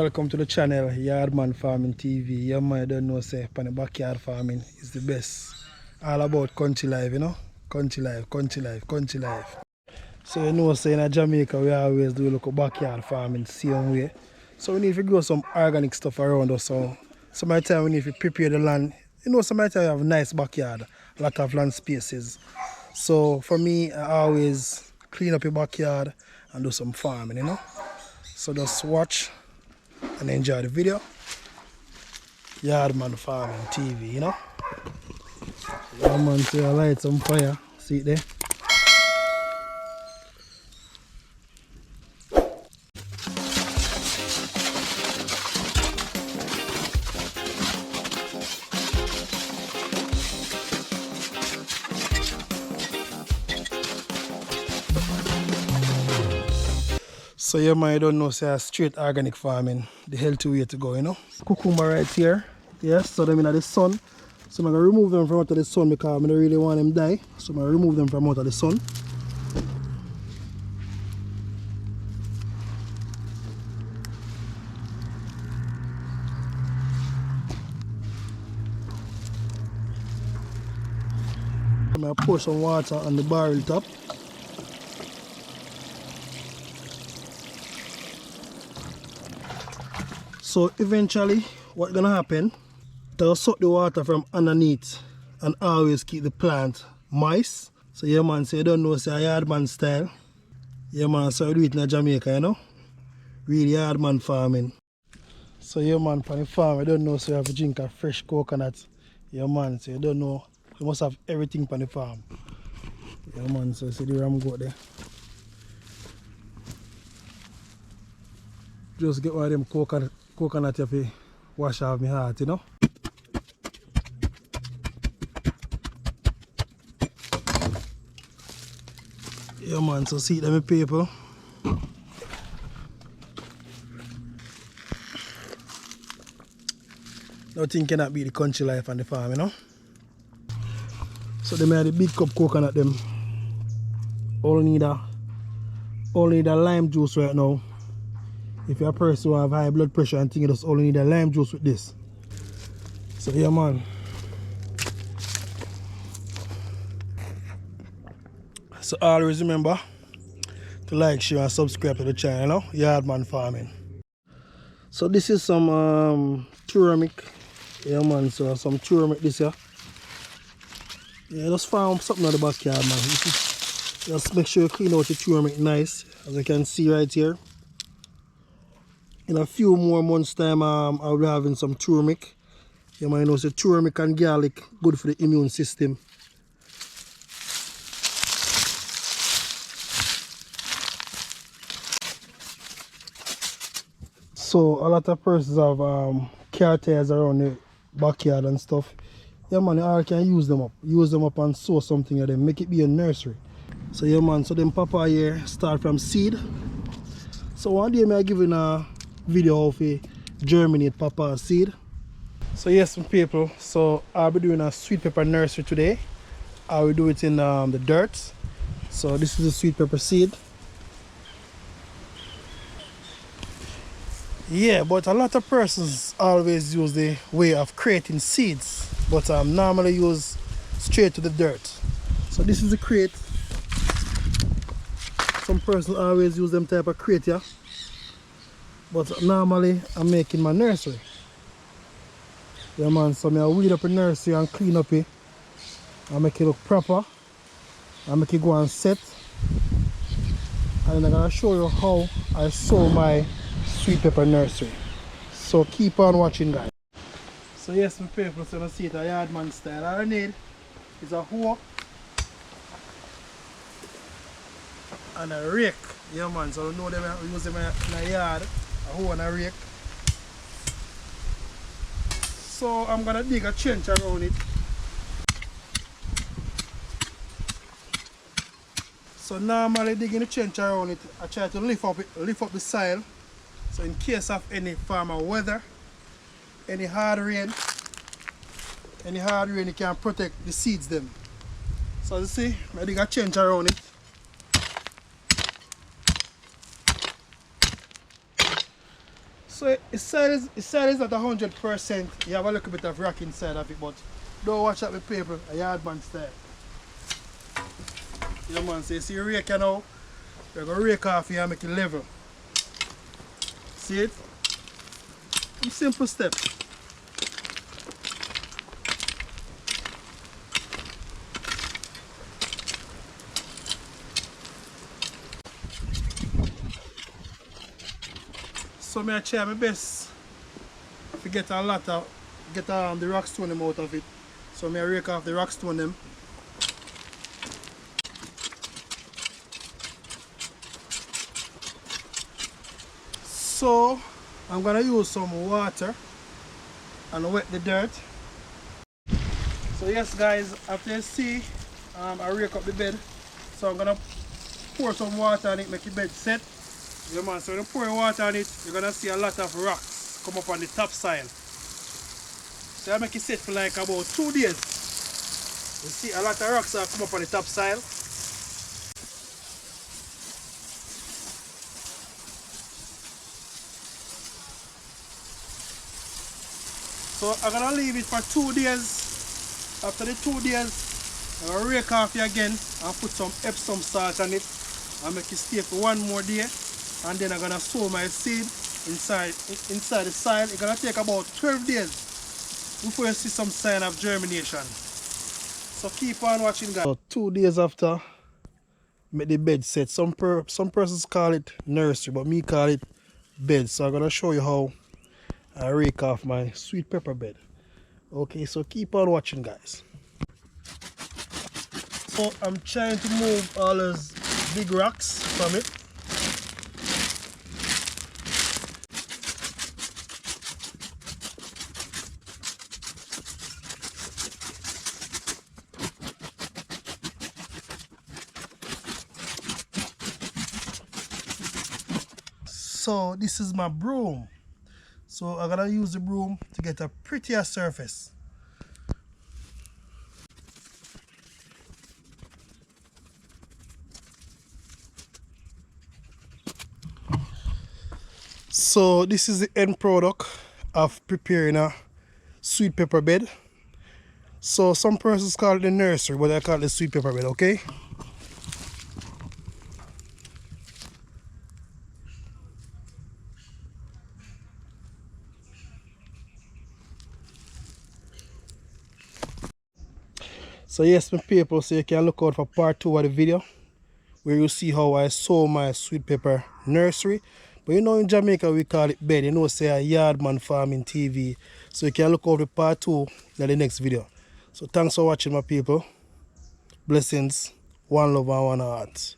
welcome to the channel Yardman Farming TV. Yeah man, I don't know say pan the backyard farming is the best. All about country life, you know? Country life, country life, country life. So you know say in Jamaica we always do look at backyard farming same way. So we need to grow some organic stuff around us. So some of the time we need to prepare the land. You know, some of the time we have a nice backyard, a lot of land spaces. So for me, I always clean up your backyard and do some farming, you know? So just watch and enjoy the video. Yardman Farming TV, you know? Yeah man, so I light some fire. See it there? So yeah man, I don't know, say straight organic farming, the healthy way to go, you know. Cucumber right here, yes, so them in the sun. So I'm going to remove them from out of the sun because I don't really want them die. So I'm going to remove them from out of the sun. I'm going to pour some water on the barrel top. So eventually, what's gonna happen, they'll suck the water from underneath and always keep the plant moist. So yeah man, so you don't know, say a yardman style. Yeah man, so we do it in Jamaica, you know. Really yardman farming. So yeah man, for the farm, I don't know, so you have to drink a fresh coconut. Yeah man, so you don't know, you must have everything on the farm. Yeah man, so see the ram goat there. Just get one of them coconut if you wash off my heart, you know. Yeah man, so see them people. Nothing cannot beat the country life on the farm, you know. So they made the big cup coconut them. Only need a lime juice right now. If you're a person who have high blood pressure and think you just only need a lime juice with this. So yeah man. So always remember to like, share and subscribe to the channel, you know? Yardman Farming. So this is some turmeric. Yeah man, so some turmeric this here. Yeah, just farm something in the backyard man. Just make sure you clean out the turmeric nice, as you can see right here. In a few more months time, I'll be having some turmeric. You might know, so turmeric and garlic good for the immune system. So a lot of persons have car tires around the backyard and stuff. Yeah man, you all can use them up. Use them up and sow something of them. Make it be a nursery. So yeah man, so them papaya here start from seed. So one day I give you a video of a germinate papaya seed. So yes people, so I'll be doing a sweet pepper nursery today. I will do it in the dirt. So this is a sweet pepper seed. Yeah, but a lot of persons always use the way of creating seeds, but normally use straight to the dirt. So this is the crate. Some persons always use them type of crate here. But normally I'm making my nursery. Yeah man, so I weed up the nursery and clean up it. I make it look proper. I make it go and set. And I'm gonna show you how I sow my sweet pepper nursery. So keep on watching guys. So yes my people, so you see it a yardman style. All I need is a hoe and a rake. Yeah man, so you know them we use them in a yard. A hoe and a rake. So I'm gonna dig a trench around it. So normally digging a trench around it, I try to lift up the soil. So in case of any farmer weather, any hard rain, it can protect the seeds them. So as you see, I dig a trench around it. So it says not 100%. You have a little bit of rock inside of it, but don't watch out with people, a yard man style. Yeah man, so you see rake now, you're gonna rake off here and make it level. See it? Simple step. So I try my best to get a lot of the rock stone them out of it. So I rake off the rock stone them. So I'm gonna use some water and wet the dirt. So yes guys, after you see I rake up the bed. So I'm gonna pour some water on it, make the bed set. Yeah man, so when you pour water on it, you're gonna see a lot of rocks come up on the top side. So I make it set for like about 2 days. You see a lot of rocks have come up on the top side. So I'm gonna leave it for 2 days. After the 2 days, I'm gonna rake off it again and put some Epsom salt on it and make it stay for 1 more day. And then I'm gonna sow my seed inside the soil. It's gonna take about 12 days before you see some sign of germination. So keep on watching guys. So 2 days after, make the bed set. Some persons call it nursery, but me call it bed. So I'm gonna show you how I rake off my sweet pepper bed. Okay, so keep on watching guys. So I'm trying to move all those big rocks from it. So this is my broom. So I'm gonna use the broom to get a prettier surface. So this is the end product of preparing a sweet pepper bed. So some persons call it the nursery, but I call it the sweet pepper bed, okay? So yes, my people, so you can look out for part 2 of the video where you see how I sow my sweet pepper nursery. But you know in Jamaica we call it bed. You know say a yard man farming TV. So you can look out for part 2 in the next video. So thanks for watching my people. Blessings, one love and one heart.